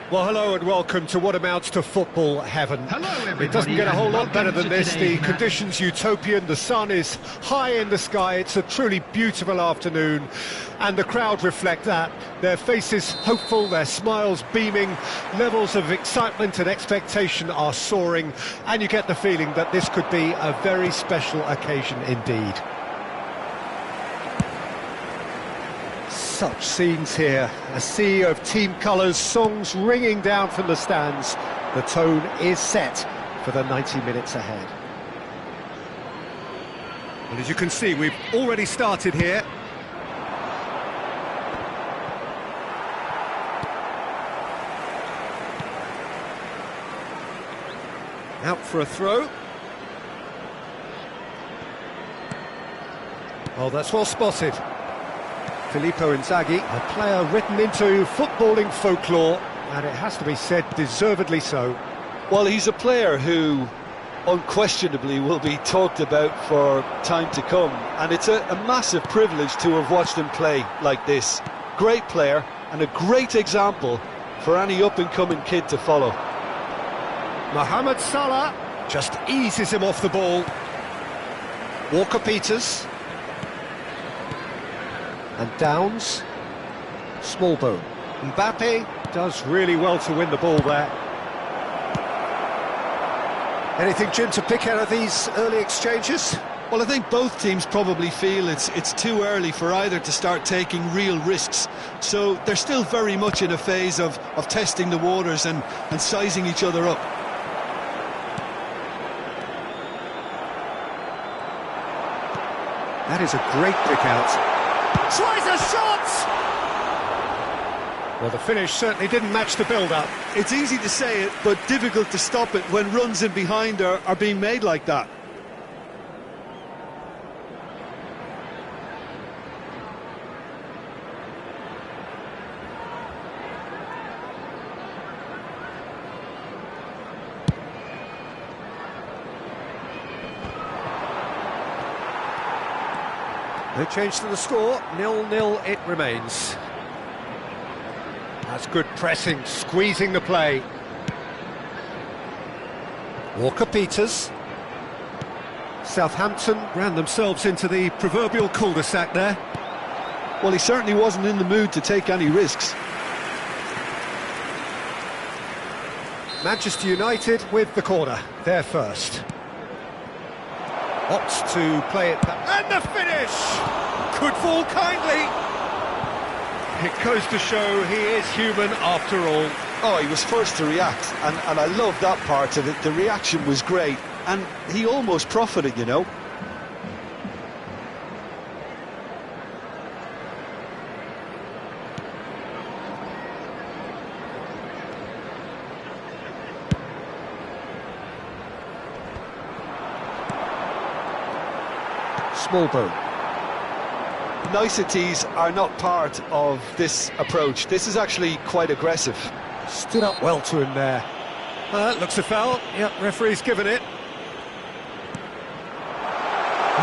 Well, hello and welcome to what amounts to football heaven. Hello, everybody. It doesn't get a whole lot better than this. The match. conditions utopian, the sun is high in the sky, it's a truly beautiful afternoon, and the crowd reflect that. Their faces hopeful, their smiles beaming, levels of excitement and expectation are soaring, and you get the feeling that this could be a very special occasion indeed. Such scenes here, a sea of team colours, songs ringing down from the stands. The tone is set for the 90 minutes ahead. And as you can see, we've already started here. Out for a throw. Oh, that's well spotted. Filippo Inzaghi, a player written into footballing folklore, and it has to be said, deservedly so. Well, he's a player who unquestionably will be talked about for time to come, and it's a massive privilege to have watched him play like this. Great player and a great example for any up-and-coming kid to follow. Mohamed Salah just eases him off the ball. Walker-Peters. And Downs, Smallbone. Mbappe does really well to win the ball there. Anything, Jim, to pick out of these early exchanges? Well, I think both teams probably feel it's too early for either to start taking real risks. So they're still very much in a phase of testing the waters and sizing each other up. That is a great pick out. Tries a shot! Well, the finish certainly didn't match the build-up. It's easy to say it, but difficult to stop it when runs in behind are being made like that. No change to the score, 0-0 it remains. That's good pressing, squeezing the play. Walker-Peters. Southampton ran themselves into the proverbial cul-de-sac there. Well, he certainly wasn't in the mood to take any risks. Manchester United with the corner, they're first. Opts to play it back. And the finish! Could fall kindly. It goes to show he is human after all. Oh, he was first to react, and I love that part of it. The reaction was great, and he almost profited, you know. Smallbone. Niceties are not part of this approach. This is actually quite aggressive. Stood up well to him there. That looks a foul. Yep, referee's given it.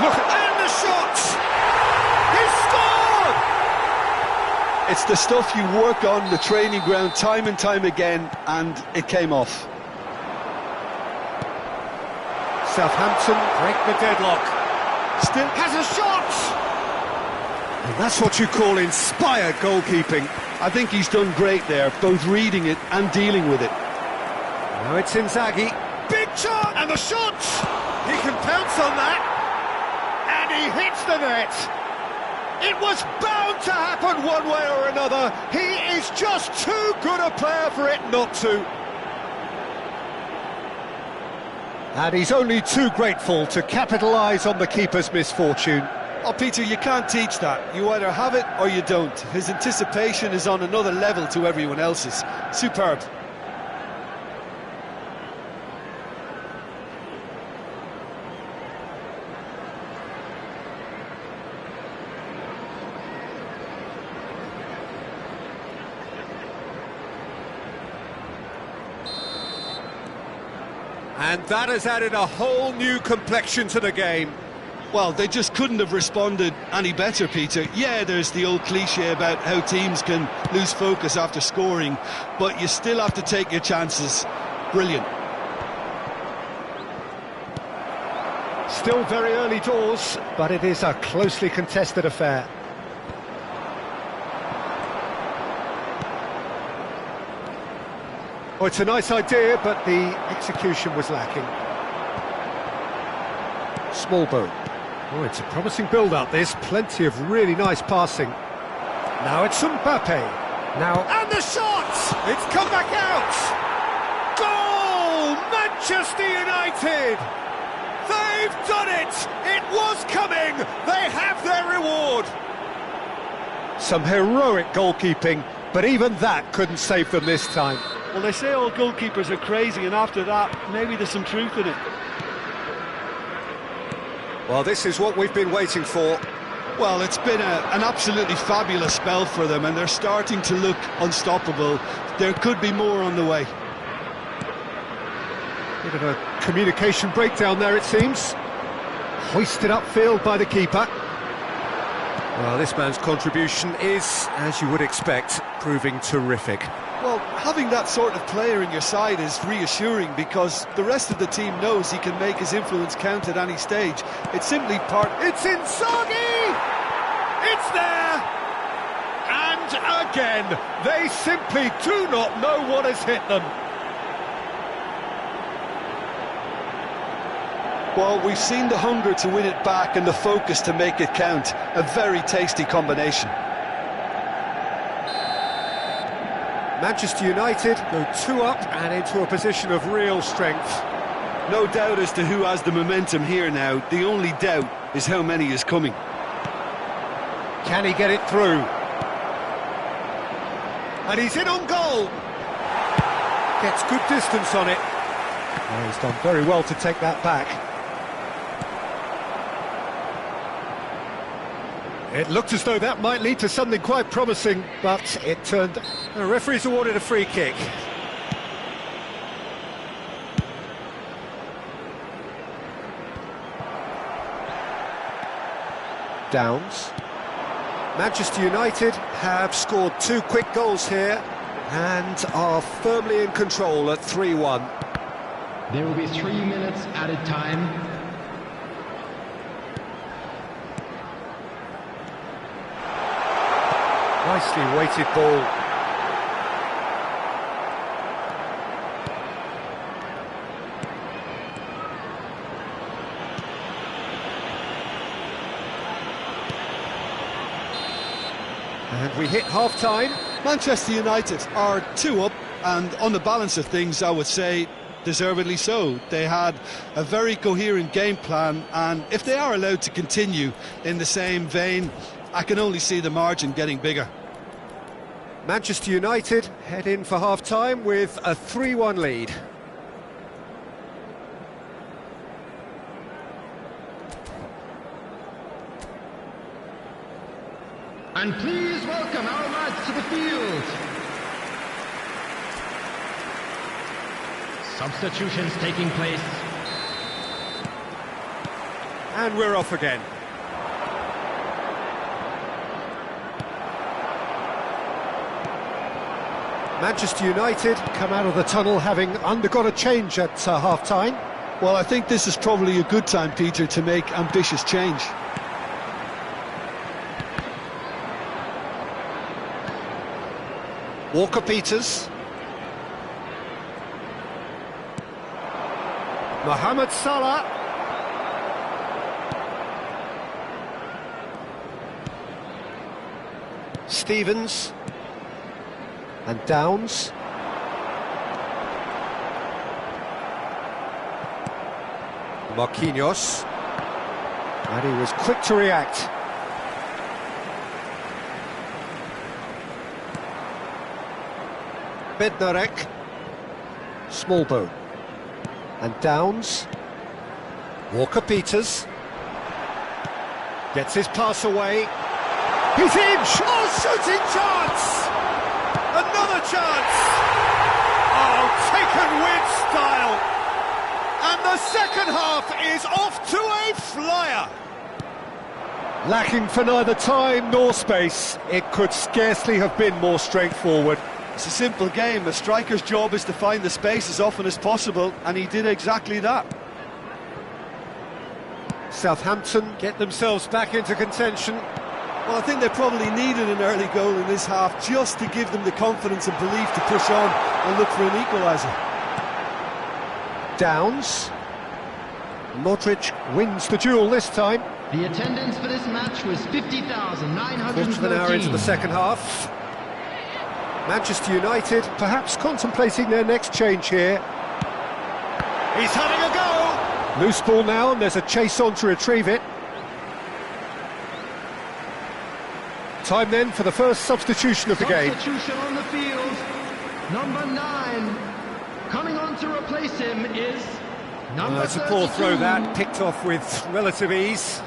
Look at and the shot! He scored! It's the stuff you work on the training ground time and time again, and it came off. Southampton break the deadlock. Still has a shot! And that's what you call inspired goalkeeping. I think he's done great there, both reading it and dealing with it. Now it's Inzaghi. Big shot! And the shot! He can pounce on that. And he hits the net. It was bound to happen one way or another. He is just too good a player for it not to. And he's only too grateful to capitalise on the keeper's misfortune. Oh, Peter, you can't teach that. You either have it or you don't. His anticipation is on another level to everyone else's. Superb. And that has added a whole new complexion to the game. Well, they just couldn't have responded any better, Peter. Yeah, there's the old cliche about how teams can lose focus after scoring, but you still have to take your chances. Brilliant. Still very early doors, but it is a closely contested affair. Oh, it's a nice idea, but the execution was lacking. Small boat. Oh, it's a promising build-up, this. Plenty of really nice passing. Now it's Mbappe. Now, and the shot! It's come back out! Goal! Manchester United! They've done it! It was coming! They have their reward! Some heroic goalkeeping, but even that couldn't save them this time. Well, they say all goalkeepers are crazy, and after that, maybe there's some truth in it. Well, this is what we've been waiting for. Well, it's been an absolutely fabulous spell for them, and they're starting to look unstoppable. There could be more on the way. Bit of a communication breakdown there, it seems. Hoisted upfield by the keeper. Well, this man's contribution is, as you would expect, proving terrific. Well, having that sort of player in your side is reassuring because the rest of the team knows he can make his influence count at any stage. It's simply part... It's Inzaghi! It's there! And again, they simply do not know what has hit them. Well, we've seen the hunger to win it back and the focus to make it count. A very tasty combination. Manchester United go 2 up and into a position of real strength. No doubt as to who has the momentum here now. The only doubt is how many is coming. Can he get it through? And he's in on goal. Gets good distance on it. Oh, he's done very well to take that back. It looked as though that might lead to something quite promising, but it turned... The referee's awarded a free kick. Downs. Manchester United have scored 2 quick goals here and are firmly in control at 3-1. There will be 3 minutes added time. Nicely weighted ball. And we hit half-time. Manchester United are 2 up, and on the balance of things, I would say deservedly so. They had a very coherent game plan, and if they are allowed to continue in the same vein, I can only see the margin getting bigger. Manchester United head in for half-time with a 3-1 lead. And please welcome our lads to the field. Substitutions taking place. And we're off again. Manchester United come out of the tunnel having undergone a change at half-time. Well, I think this is probably a good time, Peter, to make ambitious change. Walker-Peters. Mohamed Salah. Stevens. And Downs. Marquinhos. And he was quick to react. Bednarek. Smallbone. And Downs. Walker-Peters. Gets his pass away. He's in! Oh, shooting chance! Another chance! Oh, taken with style! And the second half is off to a flyer! Lacking for neither time nor space. It could scarcely have been more straightforward. It's a simple game. A striker's job is to find the space as often as possible, and he did exactly that. Southampton get themselves back into contention. Well, I think they probably needed an early goal in this half just to give them the confidence and belief to push on and look for an equaliser. Downs. Modric wins the duel this time. The attendance for this match was 50,913. Quarter of an hour into the second half. Manchester United perhaps contemplating their next change here. He's having a go! Loose ball now, and there's a chase on to retrieve it. Time then for the first substitution of the game. Substitution on the field. Number 9. Coming on to replace him is number It's a poor 32. throw that, picked off with relative ease.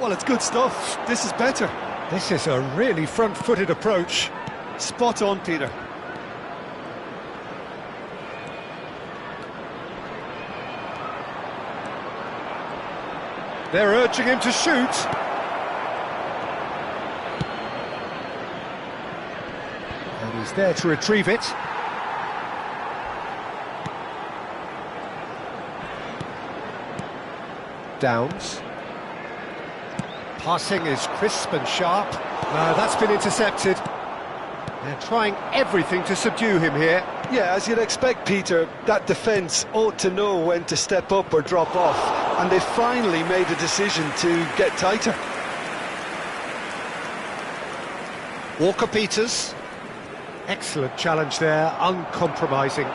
Well, it's good stuff. This is better. This is a really front-footed approach. Spot on, Peter. They're urging him to shoot. And he's there to retrieve it. Downs. Passing is crisp and sharp. That's been intercepted. They're trying everything to subdue him here. Yeah, as you'd expect, Peter, that defence ought to know when to step up or drop off, and they finally made a decision to get tighter. Walker-Peters. Excellent challenge there, uncompromising.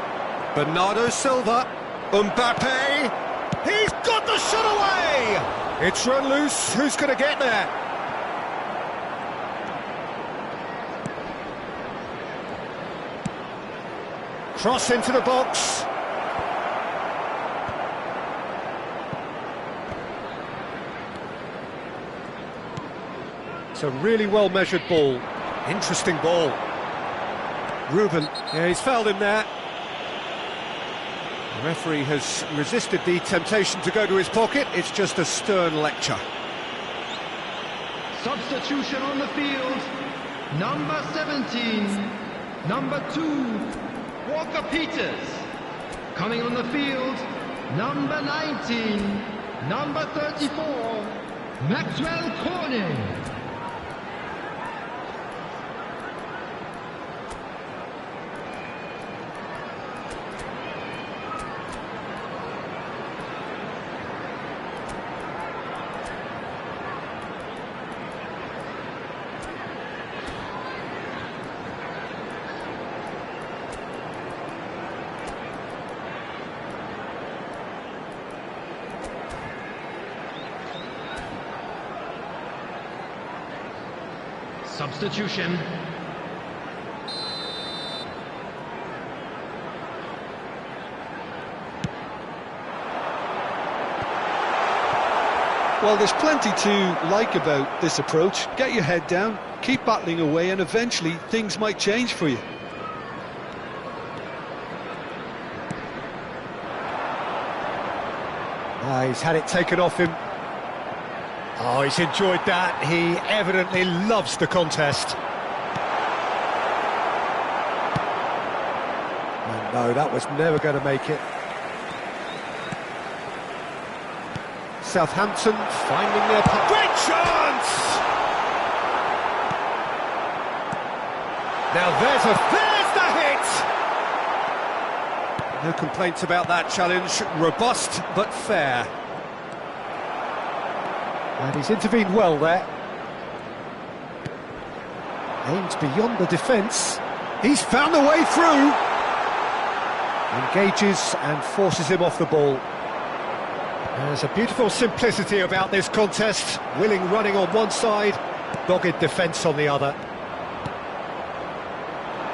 Bernardo Silva. Mbappe. He's got the shot away! It's run loose. Who's going to get there? Cross into the box. It's a really well-measured ball. Interesting ball. Ruben, yeah, he's fouled him there. The referee has resisted the temptation to go to his pocket. It's just a stern lecture. Substitution on the field. Number 17. Number 2. Walker-Peters. Coming on the field. Number 19. Number 34. Maxwell Corning. Substitution. Well, there's plenty to like about this approach. Get your head down, keep battling away, and eventually things might change for you. He's had it taken off him. Oh, he's enjoyed that. He evidently loves the contest. And no, that was never going to make it. Southampton finding their... Great chance! Now there's the hit! No complaints about that challenge. Robust but fair. And he's intervened well there. Aims beyond the defence. He's found the way through. Engages and forces him off the ball. There's a beautiful simplicity about this contest. Willing running on one side, dogged defence on the other.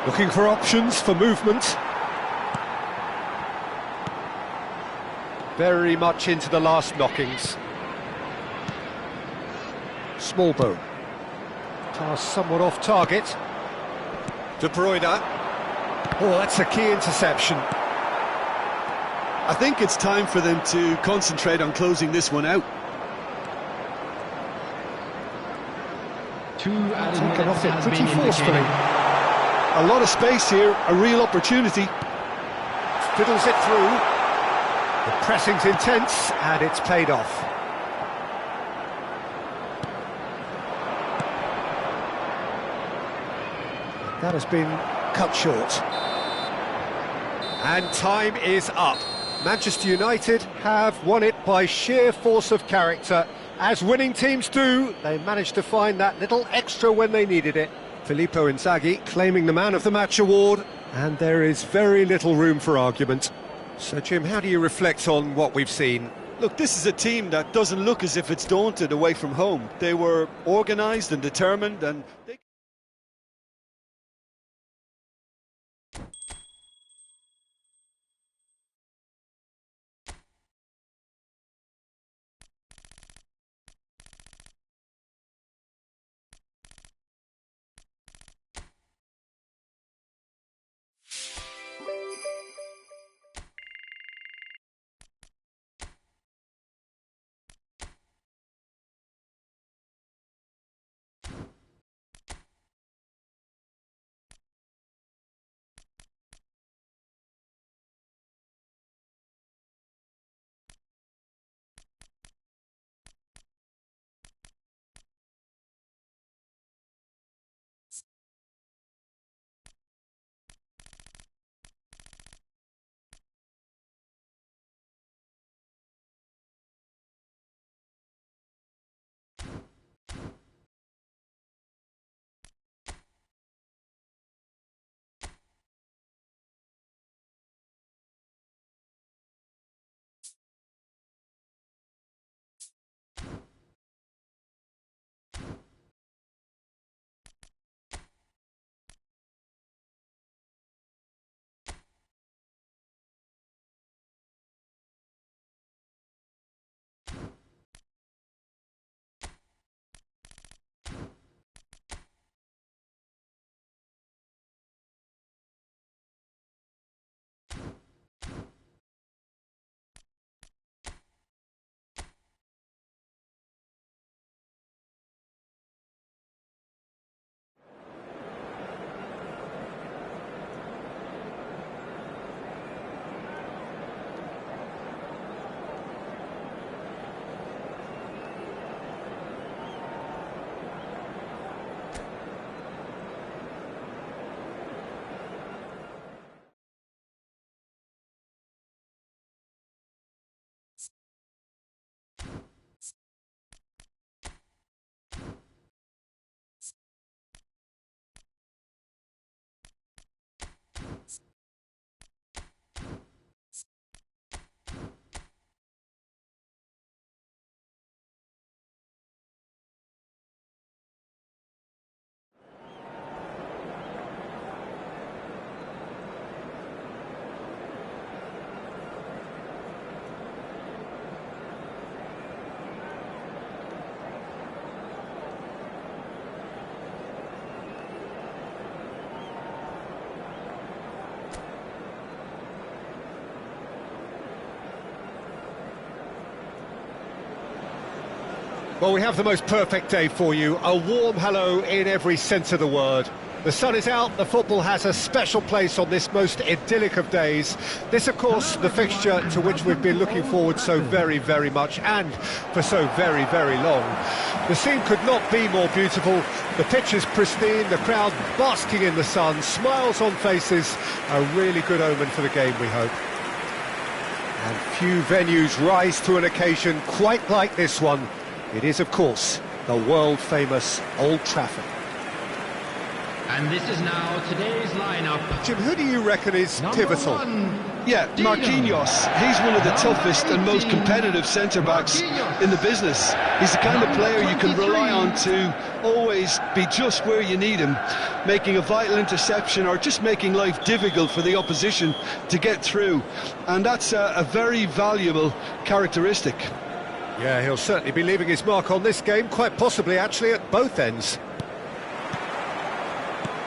Looking for options for movement. Very much into the last knockings. Smallbone. Pass somewhat off target. De Bruyne. Oh, that's a key interception. I think it's time for them to concentrate on closing this one out. 2 added Taken minutes off it has pretty been forcefully. indicated. A lot of space here, a real opportunity. Fiddles it through. The pressing's intense, and it's paid off. That has been cut short. And time is up. Manchester United have won it by sheer force of character. As winning teams do, they managed to find that little extra when they needed it. Filippo Inzaghi claiming the Man of the Match award, and there is very little room for argument. So, Jim, how do you reflect on what we've seen? Look, this is a team that doesn't look as if it's daunted away from home. They were organised and determined, and they... Well, we have the most perfect day for you. A warm hello in every sense of the word. The sun is out, the football has a special place on this most idyllic of days. This, of course, the fixture to which we've been looking forward so very, very much, and for so very, very long. The scene could not be more beautiful. The pitch is pristine, the crowd basking in the sun, smiles on faces, a really good omen for the game, we hope. And few venues rise to an occasion quite like this one. It is, of course, the world-famous Old Trafford. And this is now today's lineup. Jim, who do you reckon is pivotal? Yeah, Marquinhos. He's one of the toughest and most competitive centre-backs in the business. He's the kind of player you can rely on to always be just where you need him, making a vital interception or just making life difficult for the opposition to get through. And that's a very valuable characteristic. Yeah, he'll certainly be leaving his mark on this game, quite possibly actually at both ends.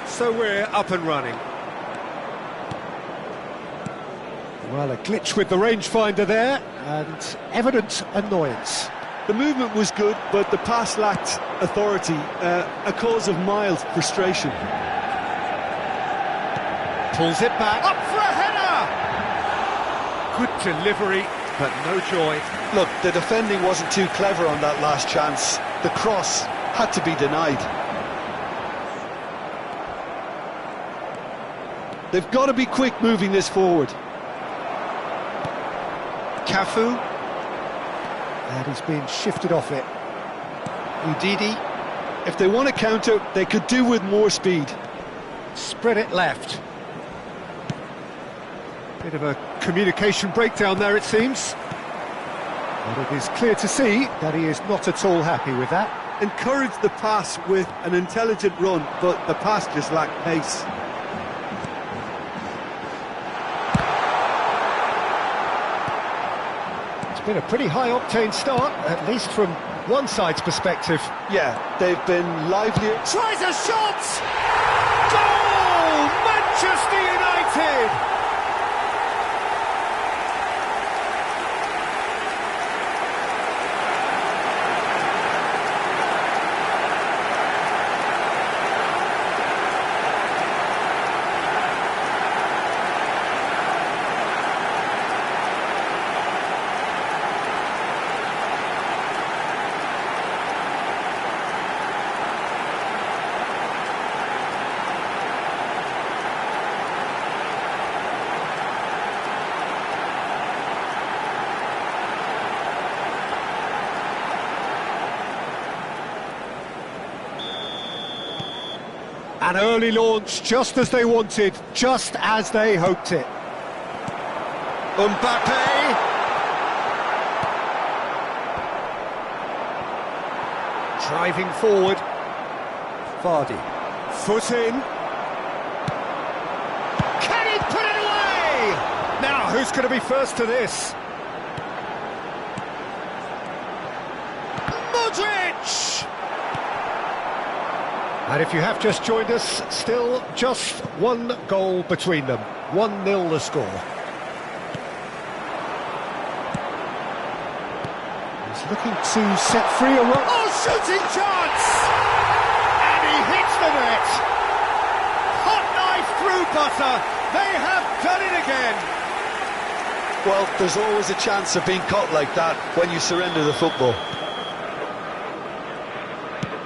So we're up and running. Well, a glitch with the rangefinder there, and evident annoyance. The movement was good, but the pass lacked authority, a cause of mild frustration. Pulls it back, up for a header! Good delivery, but no joy. Look, the defending wasn't too clever on that last chance. The cross had to be denied. They've got to be quick moving this forward. Cafu. And he's been shifted off it. Udidi. If they want to counter, they could do with more speed. Spread it left. Bit of a communication breakdown there, it seems. But it is clear to see that he is not at all happy with that. Encouraged the pass with an intelligent run, but the pass just lacked pace. It's been a pretty high-octane start, at least from one side's perspective. Yeah, they've been livelier. Tries a shot! Goal! Manchester United! An early launch, just as they wanted, just as they hoped it. Mbappe! Driving forward. Vardy. Foot in. Can he put it away? Now, who's going to be first to this? Modric! And if you have just joined us, still just one goal between them. 1-0 the score. He's looking to set free a run. Oh, shooting chance! And he hits the net. Hot knife through butter. They have done it again. Well, there's always a chance of being caught like that when you surrender the football.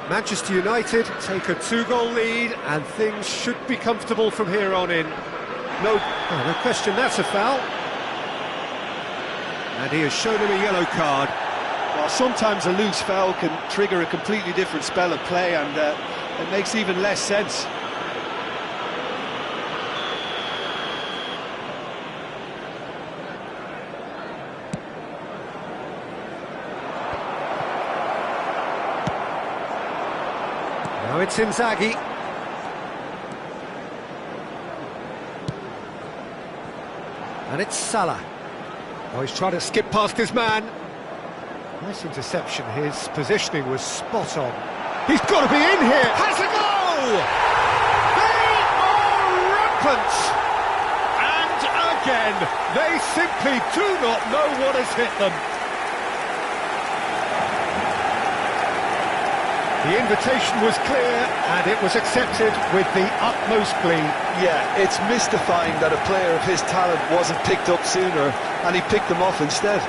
Manchester United take a 2-goal lead and things should be comfortable from here on in. No question, that's a foul. And he has shown him a yellow card. Well, sometimes a loose foul can trigger a completely different spell of play, and it makes even less sense. Now it's Inzaghi. And it's Salah. Oh, he's trying to skip past his man. Nice interception. His positioning was spot on. He's got to be in here. Has a goal! They are rampant. And again, they simply do not know what has hit them. The invitation was clear, and it was accepted with the utmost glee. Yeah, it's mystifying that a player of his talent wasn't picked up sooner, and he picked them off instead.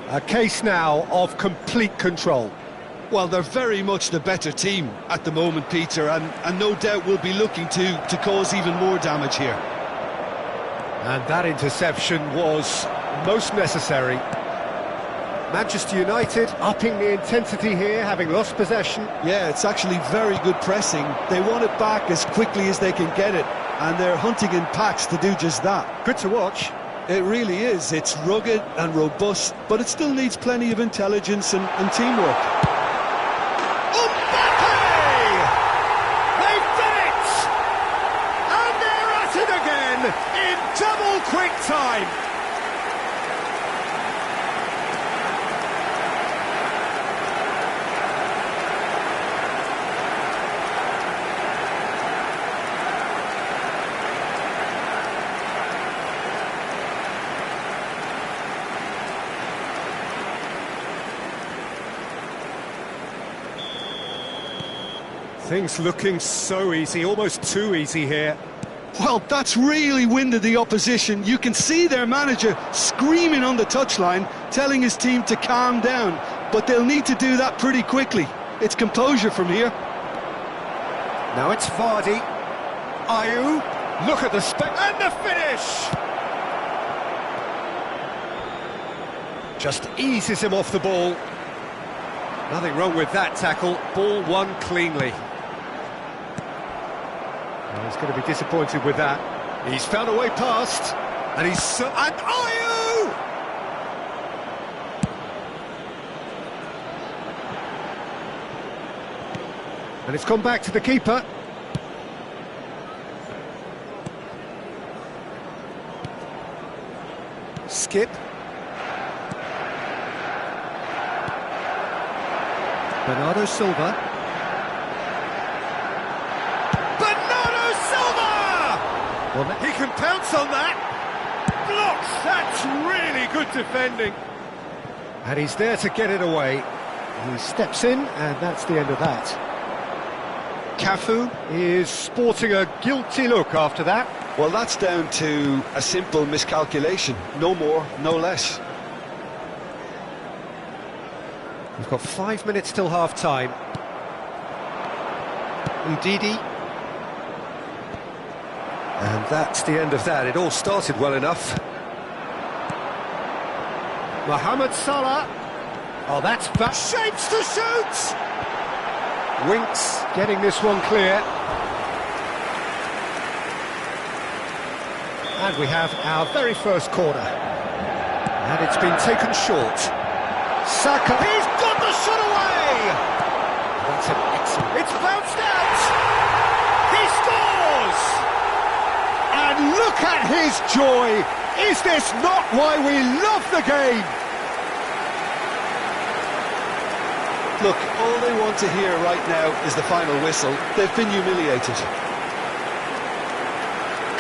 A case now of complete control. Well, they're very much the better team at the moment, Peter, and no doubt will be looking to cause even more damage here. And that interception was most necessary. Manchester United upping the intensity here, having lost possession. Yeah, it's actually very good pressing. They want it back as quickly as they can get it, and they're hunting in packs to do just that. Good to watch. It really is. It's rugged and robust, but it still needs plenty of intelligence and teamwork. In double quick time. Things looking so easy, almost too easy here. Well, that's really winded the opposition. You can see their manager screaming on the touchline, telling his team to calm down. But they'll need to do that pretty quickly. It's composure from here. Now it's Vardy. Ayew. Look at the and the finish! Just eases him off the ball. Nothing wrong with that tackle. Ball won cleanly. Well, he's going to be disappointed with that. He's found a way past, and and Ayew! And it's gone back to the keeper. Skip. Bernardo Silva. Well, he can pounce on that. Blocks. That's really good defending. And he's there to get it away. He steps in, and that's the end of that. Cafu is sporting a guilty look after that. Well, that's down to a simple miscalculation. No more, no less. We've got 5 minutes till half-time. Ndidi. And that's the end of that. It all started well enough. Mohamed Salah. Oh, that's back. Shapes to shoot! Winks getting this one clear. And we have our very first corner. And it's been taken short. Saka. He's got the shot away! That's an excellent... It's bounced out! He scores! And look at his joy! Is this not why we love the game? Look, all they want to hear right now is the final whistle. They've been humiliated.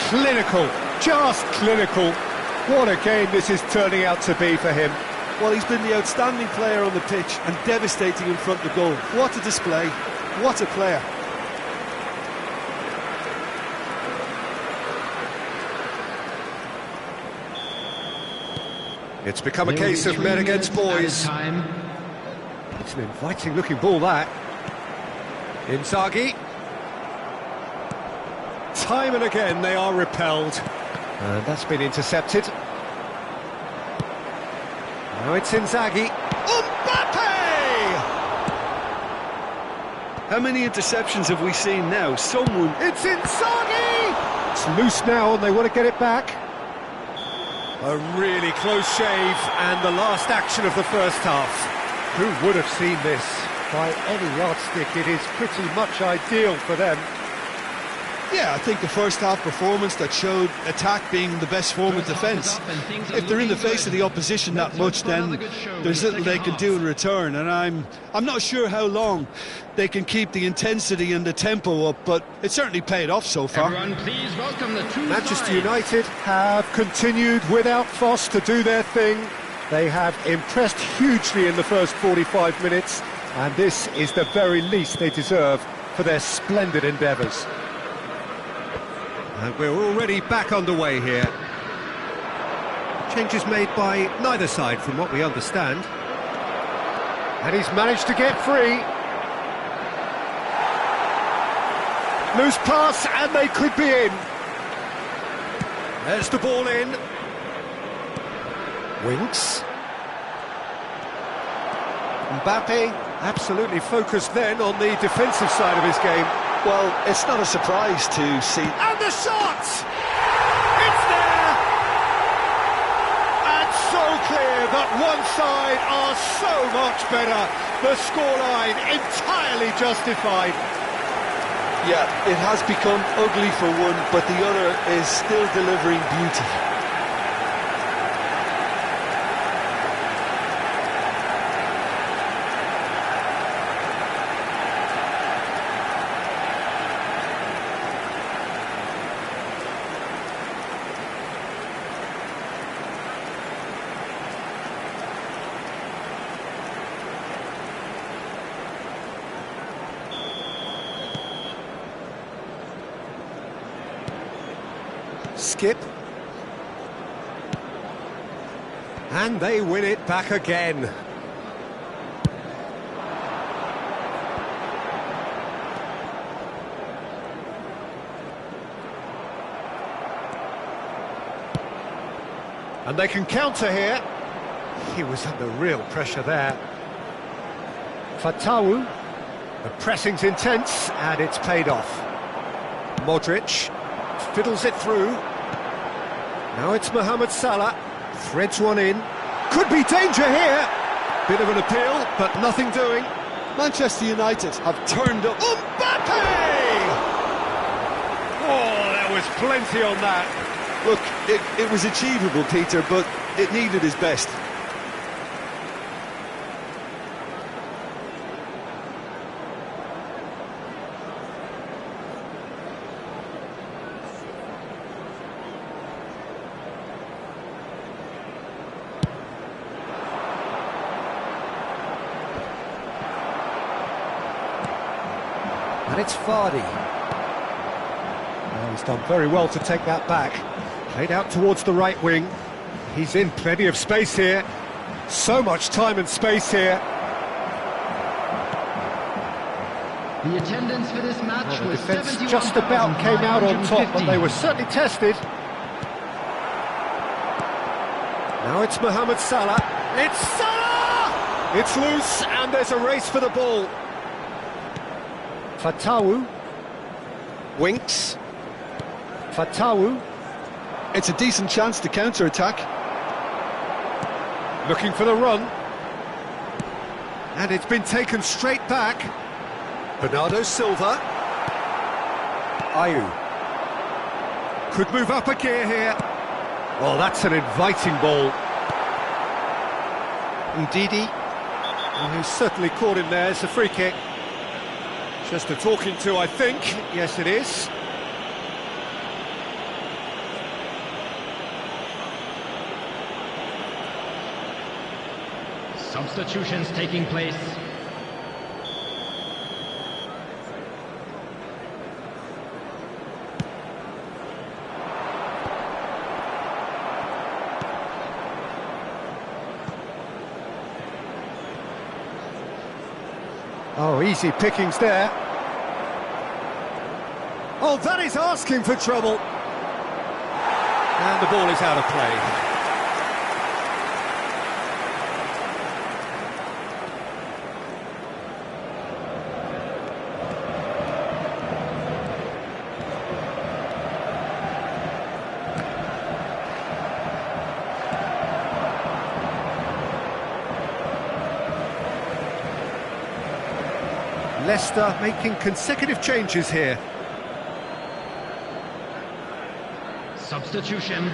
Clinical, just clinical. What a game this is turning out to be for him. Well, he's been the outstanding player on the pitch and devastating in front of goal. What a display, what a player. It's become a case of men against boys. It's an inviting looking ball, that. Inzaghi. Time and again they are repelled. And that's been intercepted. Now it's Inzaghi. Mbappe! How many interceptions have we seen now? Someone... It's Inzaghi! It's loose now and they want to get it back. A really close shave and the last action of the first half. Who would have seen this? By any yardstick, it is pretty much ideal for them. Yeah, I think the first half performance that showed attack being the best form of defence. If they're in the face of the opposition that much, then there's little they can do in return, and I'm not sure how long they can keep the intensity and the tempo up, but it certainly paid off so far. Please welcome the two Manchester United have continued without fuss to do their thing. They have impressed hugely in the first 45 minutes, and this is the very least they deserve for their splendid endeavours. And we're already back underway here. Changes made by neither side from what we understand. And he's managed to get free. Loose pass and they could be in. There's the ball in. Winks. Mbappe absolutely focused then on the defensive side of his game. Well, it's not a surprise to see... And the shot! It's there! And so clear that one side are so much better. The scoreline entirely justified. Yeah, it has become ugly for one, but the other is still delivering beauty. Skip. And they win it back again. And they can counter here. He was under real pressure there. Fatawu. The pressing's intense, and it's paid off. Modric fiddles it through. Now it's Mohamed Salah. Threads one in. Could be danger here. Bit of an appeal, but nothing doing. Manchester United have turned up. Mbappe! Oh, there was plenty on that. Look, it was achievable, Peter, but it needed his best. And it's Vardy. Well, he's done very well to take that back. Played out towards the right wing. He's in plenty of space here. So much time and space here. The attendance for this match The was defence just about came out on top, but they were certainly tested. Now it's Mohamed Salah. It's Salah! It's loose, and there's a race for the ball. Fatawu. Winks. Fatawu. It's a decent chance to counter-attack. Looking for the run. And it's been taken straight back. Bernardo Silva. Ayew. Could move up a gear here. Well, that's an inviting ball. Ndidi. Well, he's certainly caught him there. It's a free kick. Just a talking to, I think. Yes, it is. Substitutions taking place. Oh, easy pickings there. Oh, that is asking for trouble. And the ball is out of play. Leicester making consecutive changes here. Substitution.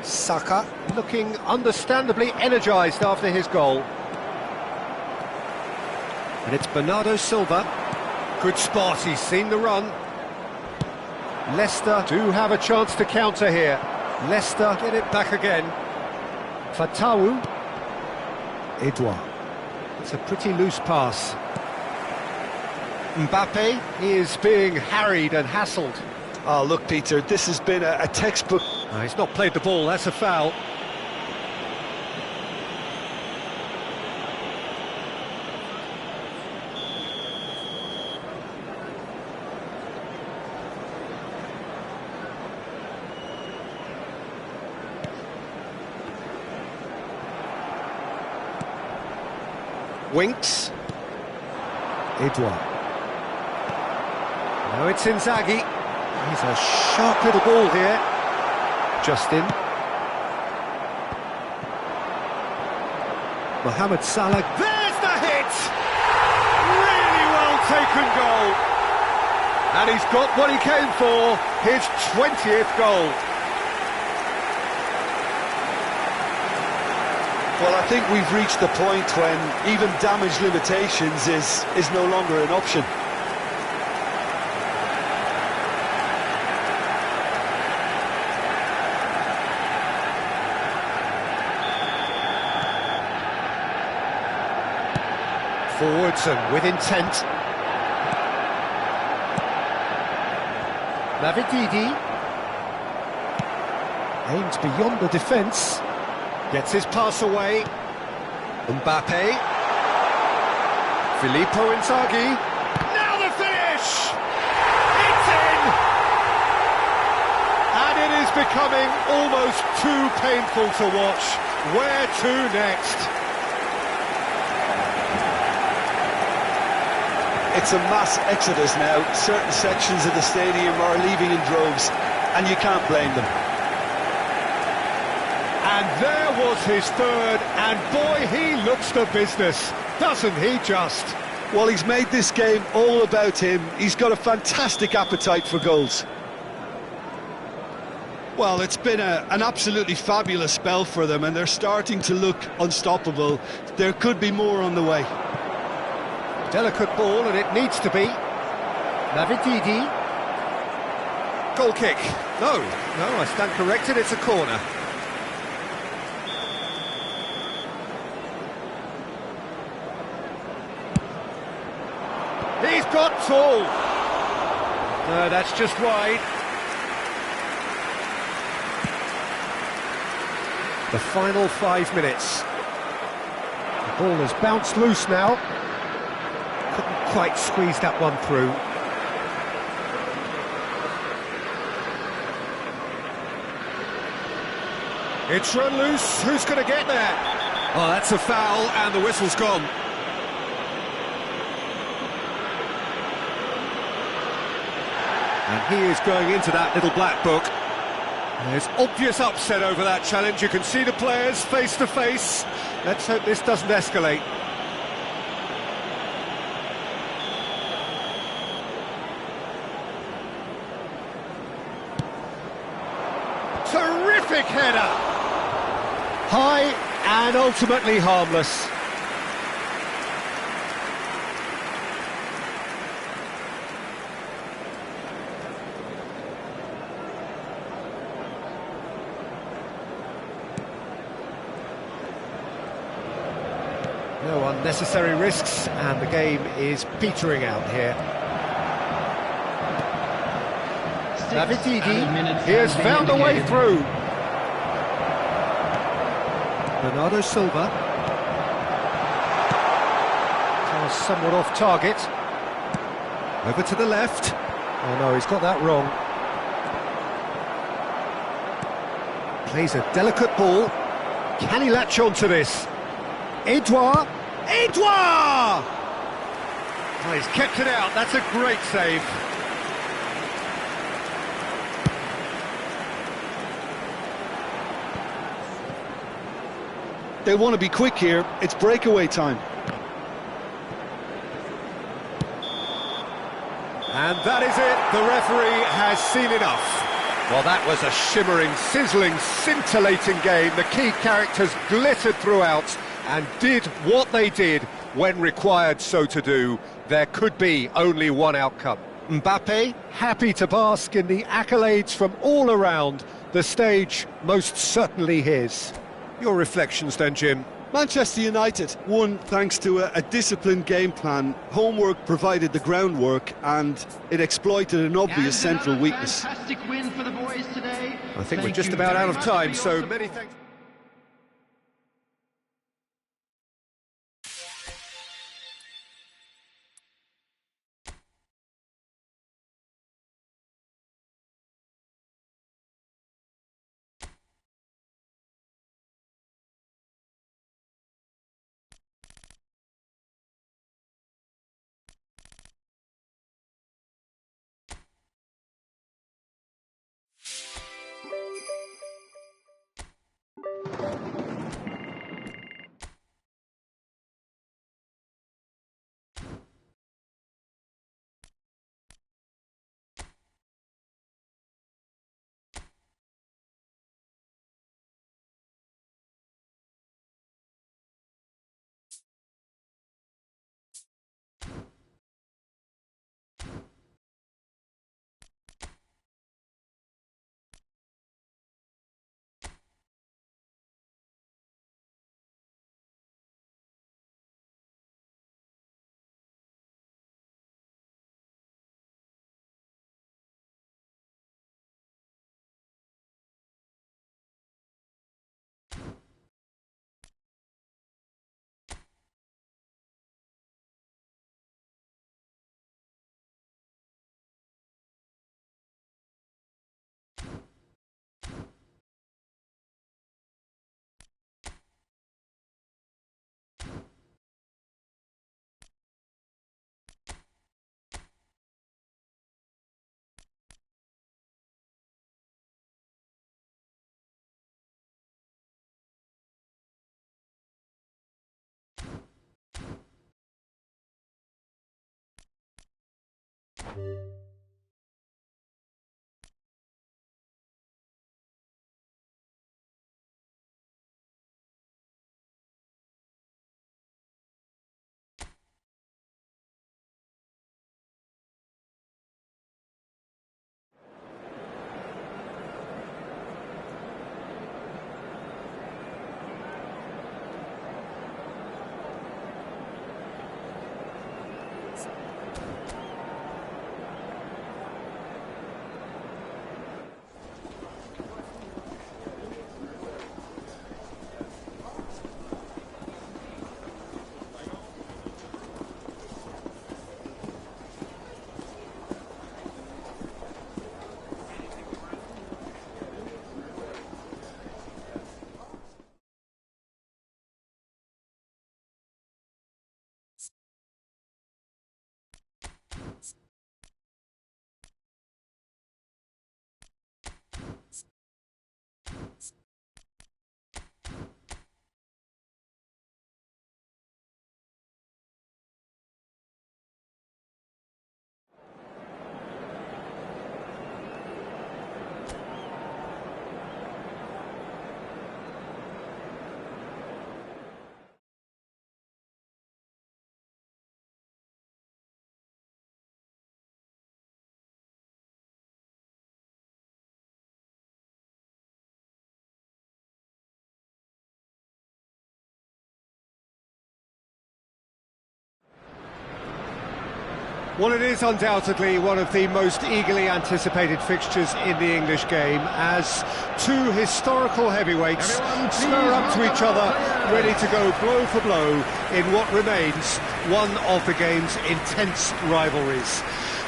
Saka looking understandably energised after his goal. And it's Bernardo Silva. Good spot, he's seen the run. Leicester do have a chance to counter here. Leicester get it back again. Fatawu. Edouard. It's a pretty loose pass. Mbappe is being harried and hassled. Oh, look, Peter, this has been a textbook. Oh, he's not played the ball, that's a foul. Winks. Edouard. Now it's Inzaghi. He's a sharp little ball here. Justin. Mohamed Salah. There's the hit! Really well taken goal. And he's got what he came for, his 20th goal. Well, I think we've reached the point when even damage limitations is no longer an option. Forwards and with intent. Navididi aims beyond the defence, gets his pass away. Mbappe, Filippo Inzaghi. Now the finish! It's in! And it is becoming almost too painful to watch. Where to next? It's a mass exodus now. Certain sections of the stadium are leaving in droves, and you can't blame them. And there was his third, and boy, he looks the business, doesn't he just? Well, he's made this game all about him. He's got a fantastic appetite for goals. Well, it's been an absolutely fabulous spell for them, and they're starting to look unstoppable. There could be more on the way. Delicate ball, and it needs to be. Navididi. Goal kick. No, I stand corrected, it's a corner. He's got tall. No, that's just wide. The final 5 minutes. The ball has bounced loose now. Couldn't quite squeeze that one through. It's run loose. Who's going to get there? Oh, that's a foul, and the whistle's gone. And he is going into that little black book. There's obvious upset over that challenge. You can see the players face to face. Let's hope this doesn't escalate. Terrific header! High and ultimately harmless. No unnecessary risks, and the game is petering out here. Navididi, he has found a way through. Bernardo Silva. Pass somewhat off target. Over to the left. Oh no, he's got that wrong. Plays a delicate ball. Can he latch on to this? Edouard! Edouard! Oh, he's kept it out, that's a great save. They want to be quick here. It's breakaway time. And that is it. The referee has seen enough. Well, that was a shimmering, sizzling, scintillating game. The key characters glittered throughout and did what they did when required so to do. There could be only one outcome. Mbappe, happy to bask in the accolades from all around. The stage most certainly his. Your reflections then, Jim? Manchester United won thanks to a disciplined game plan. Homework provided the groundwork, and it exploited an obvious central weakness. Fantastic win for the boys today. I think we're just about out of time, so many thanks. Well, it is undoubtedly one of the most eagerly anticipated fixtures in the English game, as two historical heavyweights spur up to each other, ready to go blow for blow in what remains one of the game's intense rivalries.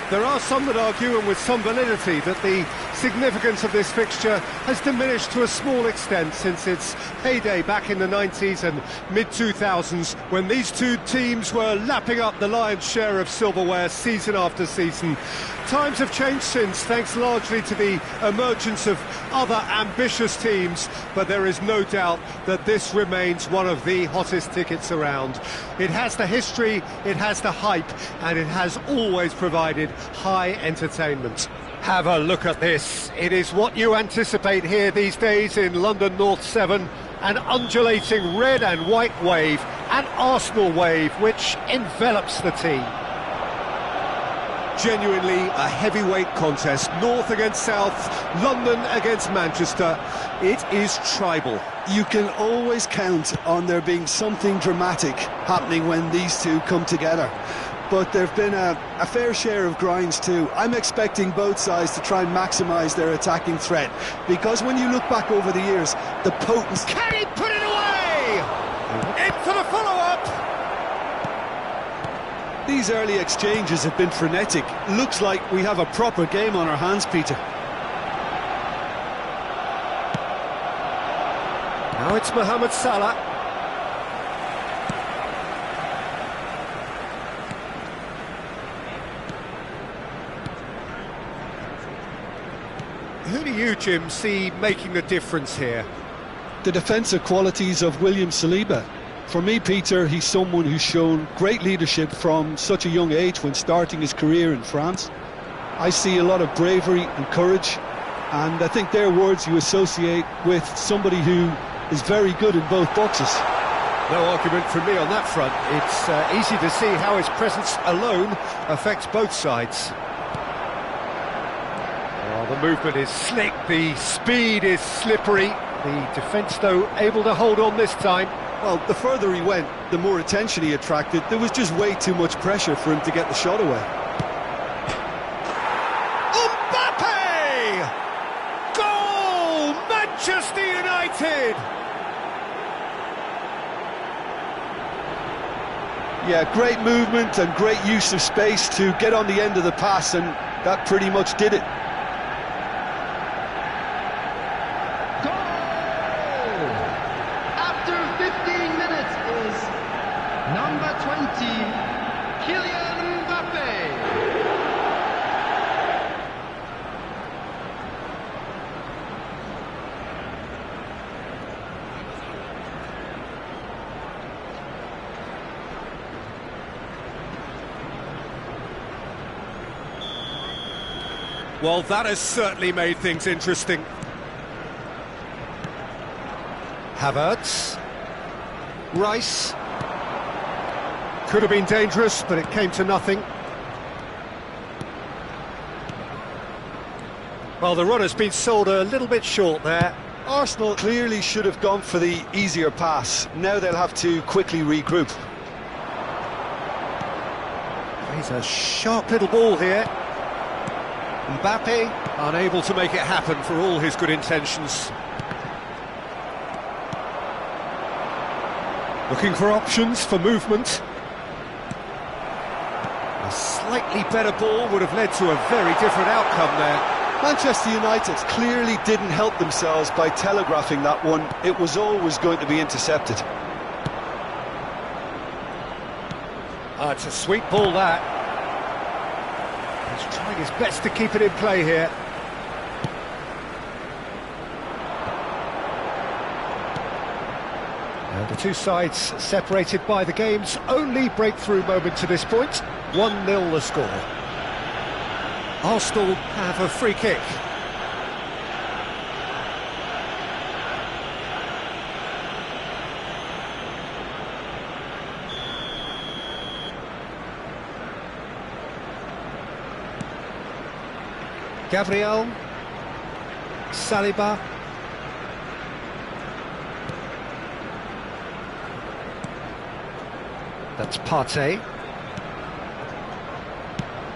There are some that argue, and with some validity, that the significance of this fixture has diminished to a small extent since its heyday back in the 90s and mid-2000s, when these two teams were lapping up the lion's share of silverware season after season. Times have changed since, thanks largely to the emergence of other ambitious teams, but there is no doubt that this remains one of the hottest tickets around. It has the history, it has the hype, and it has always provided high entertainment. Have a look at this. It is what you anticipate here these days in London North 7, an undulating red and white wave, an Arsenal wave which envelops the team. Genuinely a heavyweight contest, North against South, London against Manchester. It is tribal. You can always count on there being something dramatic happening when these two come together. But there have been a fair share of grinds too. I'm expecting both sides to try and maximise their attacking threat, because when you look back over the years, the potency... Can he put it away? In for the follow-up! These early exchanges have been frenetic. Looks like we have a proper game on our hands, Peter. Now it's Mohamed Salah. Who do you, Jim, see making the difference here? The defensive qualities of William Saliba. For me, Peter, he's someone who's shown great leadership from such a young age when starting his career in France. I see a lot of bravery and courage, and I think they're words you associate with somebody who is very good in both boxes. No argument from me on that front. It's easy to see how his presence alone affects both sides. Oh, the movement is slick, the speed is slippery. The defence, though, able to hold on this time. Well, the further he went, the more attention he attracted. There was just way too much pressure for him to get the shot away. Mbappe! Goal! Manchester United! Yeah, great movement and great use of space to get on the end of the pass, and that pretty much did it. Number 20, Kylian Mbappe. Well, that has certainly made things interesting. Havertz. Rice. Could have been dangerous, but it came to nothing. Well, the run has been sold a little bit short there. Arsenal clearly should have gone for the easier pass. Now they'll have to quickly regroup. He's a sharp little ball here. Mbappe unable to make it happen for all his good intentions. Looking for options for movement. A slightly better ball would have led to a very different outcome there. Manchester United clearly didn't help themselves by telegraphing that one. It was always going to be intercepted. It's a sweet ball, that. He's trying his best to keep it in play here. And the two sides separated by the game's only breakthrough moment to this point. 1-0 the score. Arsenal have a free kick. Gabriel, Saliba, that's Partey,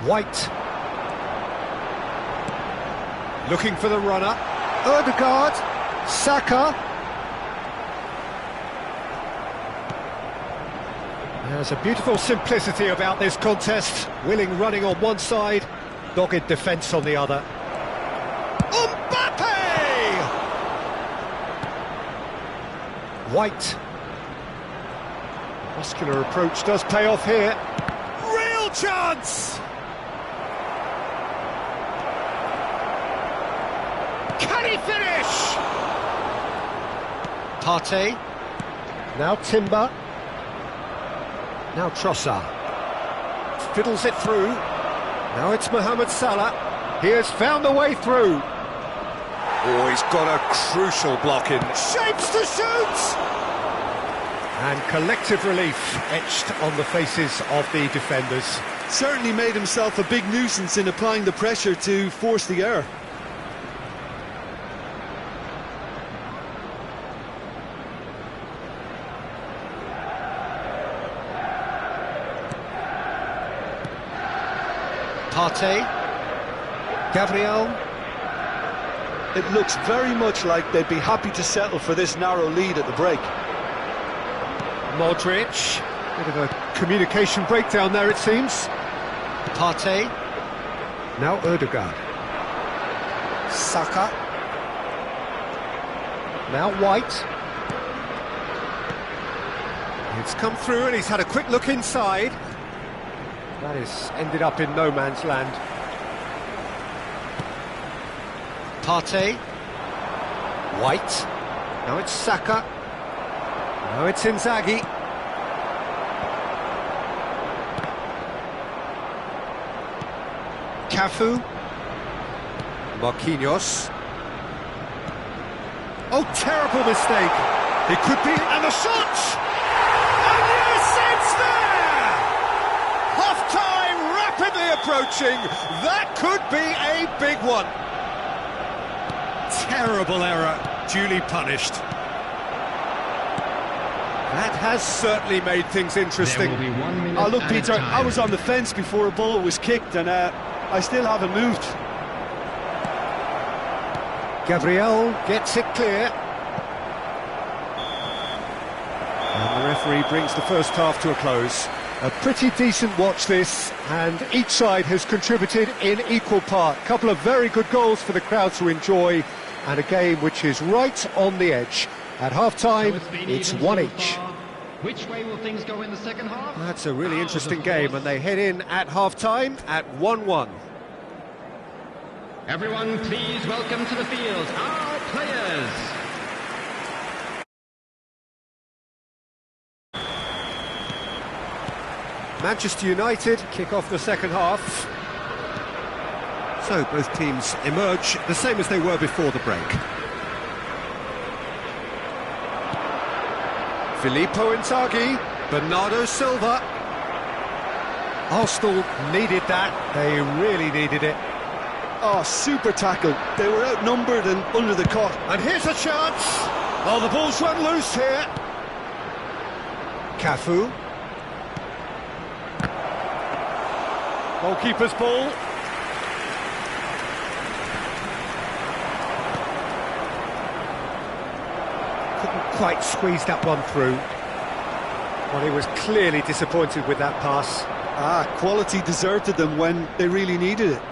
White, looking for the runner, Ødegaard, Saka. There's a beautiful simplicity about this contest, willing running on one side, dogged defence on the other. Mbappe! White. Muscular approach does pay off here. Real chance! Can he finish? Partey. Now Timber. Now Trossard. Fiddles it through. Now it's Mohamed Salah. He has found the way through. Oh, he's got a crucial block in. Shapes to shoot! And collective relief etched on the faces of the defenders. Certainly made himself a big nuisance in applying the pressure to force the error. Partey, Gabriel. It looks very much like they'd be happy to settle for this narrow lead at the break. Modric, bit of a communication breakdown there it seems. Partey, now Ødegaard. Saka, now White. It's come through and he's had a quick look inside. That has ended up in no man's land. Partey. White. Now it's Saka. Now it's Inzaghi. Cafu. Marquinhos. Oh, terrible mistake. It could be, and the shot! And yes, it's there! Half-time rapidly approaching. That could be a big one. Terrible error, duly punished. That has certainly made things interesting. Oh, look, Peter, I was on the fence before a ball was kicked, and I still haven't moved. Gabriel gets it clear. And the referee brings the first half to a close. A pretty decent watch this, and each side has contributed in equal part. A couple of very good goals for the crowd to enjoy, and a game which is right on the edge. At half-time, it's one each. Which way will things go in the second half? That's a really interesting game, and they head in at half-time at 1-1. Everyone, please welcome to the field our players. Manchester United kick off the second half. So both teams emerge the same as they were before the break. Filippo Inzaghi, Bernardo Silva. Arsenal needed that, they really needed it. Oh, super tackle. They were outnumbered and under the cut. And here's a chance! Oh, the ball's run loose here. Cafu. Goalkeeper's ball. Couldn't quite squeeze that one through. Well, he was clearly disappointed with that pass. Quality deserted them when they really needed it.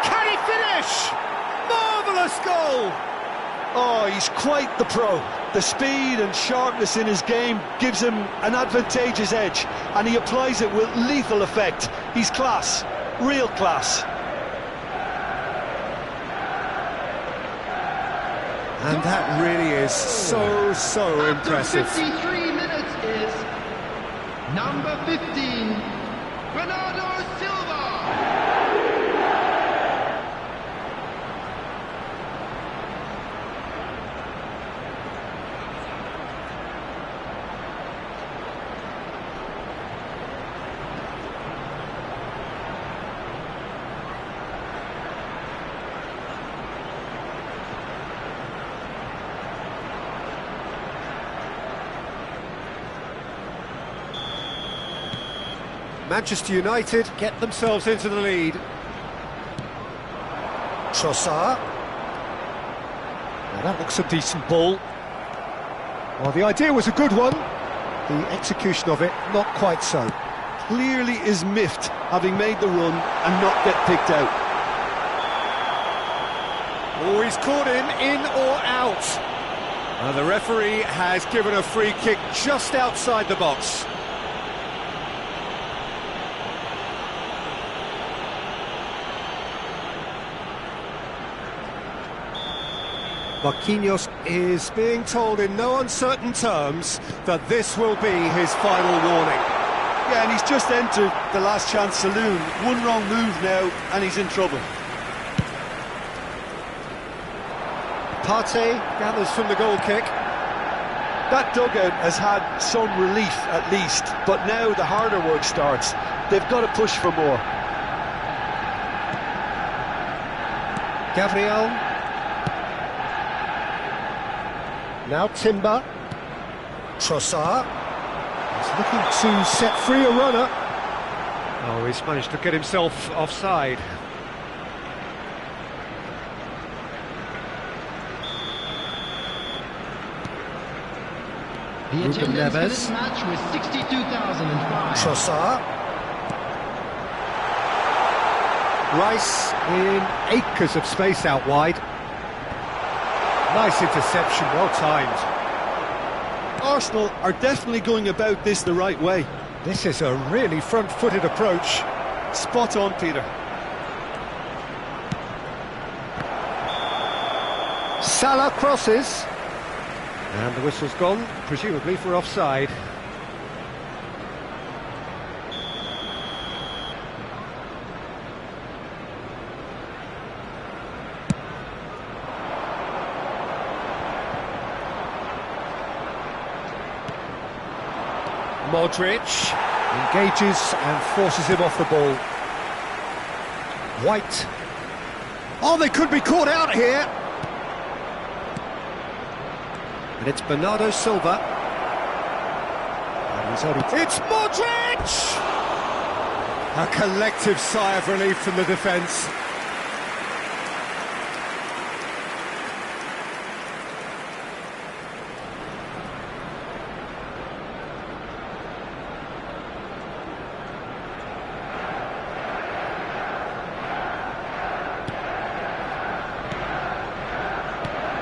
Can he finish? Marvellous goal! Oh, he's quite the pro. The speed and sharpness in his game gives him an advantageous edge, and he applies it with lethal effect. He's class, real class. And that really is so impressive. After 53 minutes is number 15, Bernardo Silva. Manchester United get themselves into the lead. Trossard. Now that looks a decent ball. Well, the idea was a good one. The execution of it, not quite so. Clearly is miffed, having made the run and not get picked out. Oh, he's caught him in or out. The referee has given a free kick just outside the box. Marquinhos is being told in no uncertain terms that this will be his final warning. Yeah, and he's just entered the last chance saloon. One wrong move now, and he's in trouble. Partey gathers from the goal kick. That dugout has had some relief at least, but now the harder work starts. They've got to push for more. Gabriel. Now Timber. Trossard. He's looking to set free a runner. Oh, he's managed to get himself offside. The attendance for this match was 62,005. Trossard. Rice in acres of space out wide. Nice interception, well timed. Arsenal are definitely going about this the right way. This is a really front-footed approach. Spot on, Peter. Salah crosses. And the whistle's gone, presumably for offside. Modric engages and forces him off the ball. White. Oh, they could be caught out here. And it's Bernardo Silva. And he's only... It's Modric! A collective sigh of relief from the defence.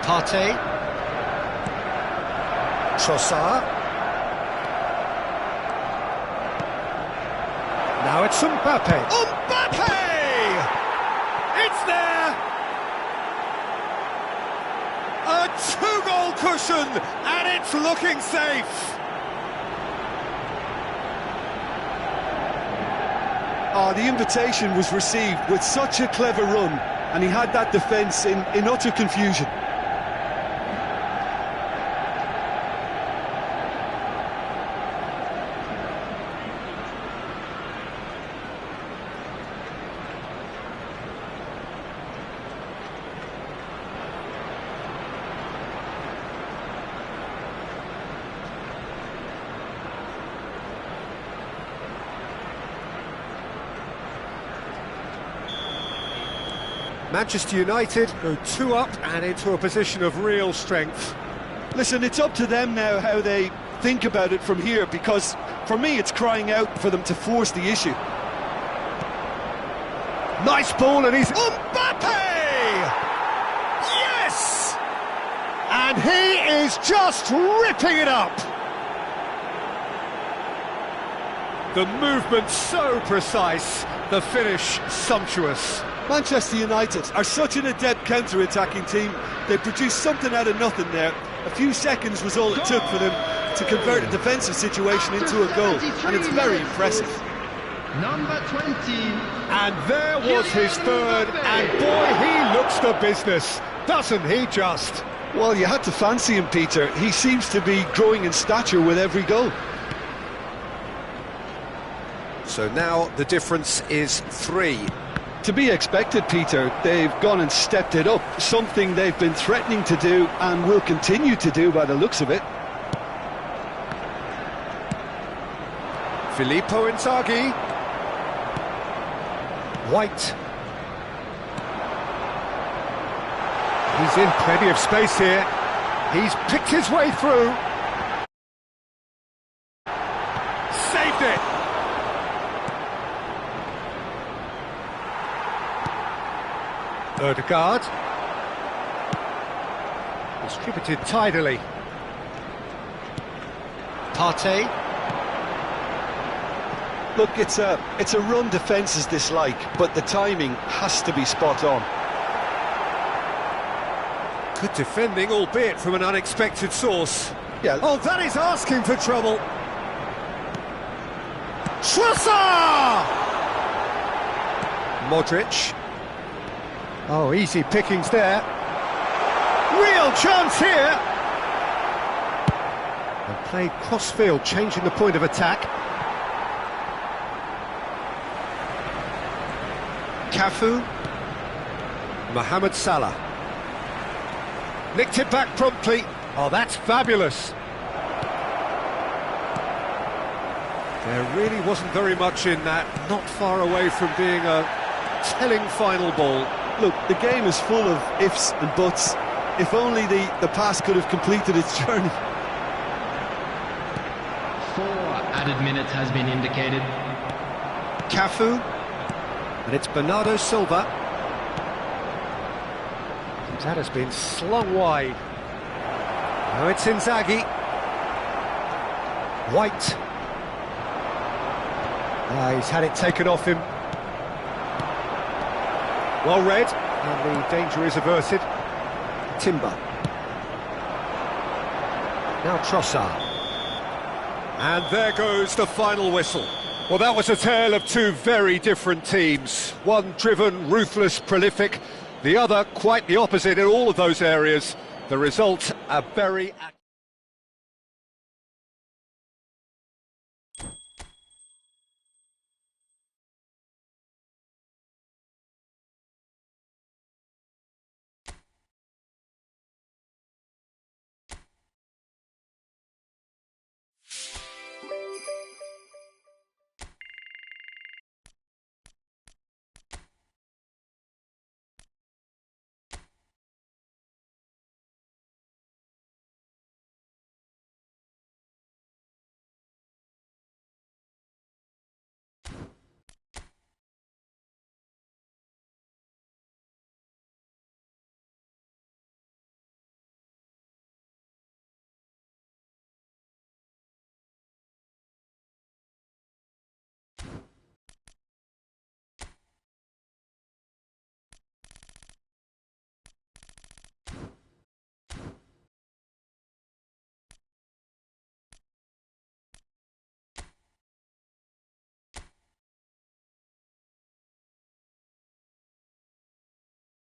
Partey. Trossard. Now it's Mbappe. Mbappe! It's there! A two-goal cushion, and it's looking safe. Oh, the invitation was received with such a clever run, and he had that defence in utter confusion. Manchester United go 2 up and into a position of real strength. Listen, it's up to them now how they think about it from here, because for me it's crying out for them to force the issue. Nice ball, and he's Mbappe! Yes! And he is just ripping it up. The movement so precise, the finish sumptuous. Manchester United are such an adept counter-attacking team. They produced something out of nothing there. A few seconds was all it took for them to convert a defensive situation into a goal, and it's very impressive. Number 20. And there was his third, and boy, he looks the business, doesn't he just? Well, you had to fancy him, Peter. He seems to be growing in stature with every goal. So now the difference is 3. To be expected, Peter. They've gone and stepped it up, something they've been threatening to do and will continue to do by the looks of it. Filippo Inzaghi. White. He's in plenty of space here. He's picked his way through. Saved it. Ødegaard. Distributed tidily. Partey. Look, it's a run defence's dislike, but the timing has to be spot on. Good defending, albeit from an unexpected source. Yeah. Oh, that is asking for trouble. Trossard! Modric. Oh, easy pickings there. Real chance here. And played cross-field, changing the point of attack. Cafu. Mohamed Salah. Nicked it back promptly. Oh, that's fabulous. There really wasn't very much in that, not far away from being a telling final ball. Look, the game is full of ifs and buts. If only the pass could have completed its journey. 4 added minutes has been indicated. Cafu. And it's Bernardo Silva. That has been slung wide. Now it's Inzaghi. White. He's had it taken off him. Well read, and the danger is averted. Timber. Now Trossard. And there goes the final whistle. Well, that was a tale of two very different teams. One driven, ruthless, prolific. The other quite the opposite in all of those areas. The result, a very...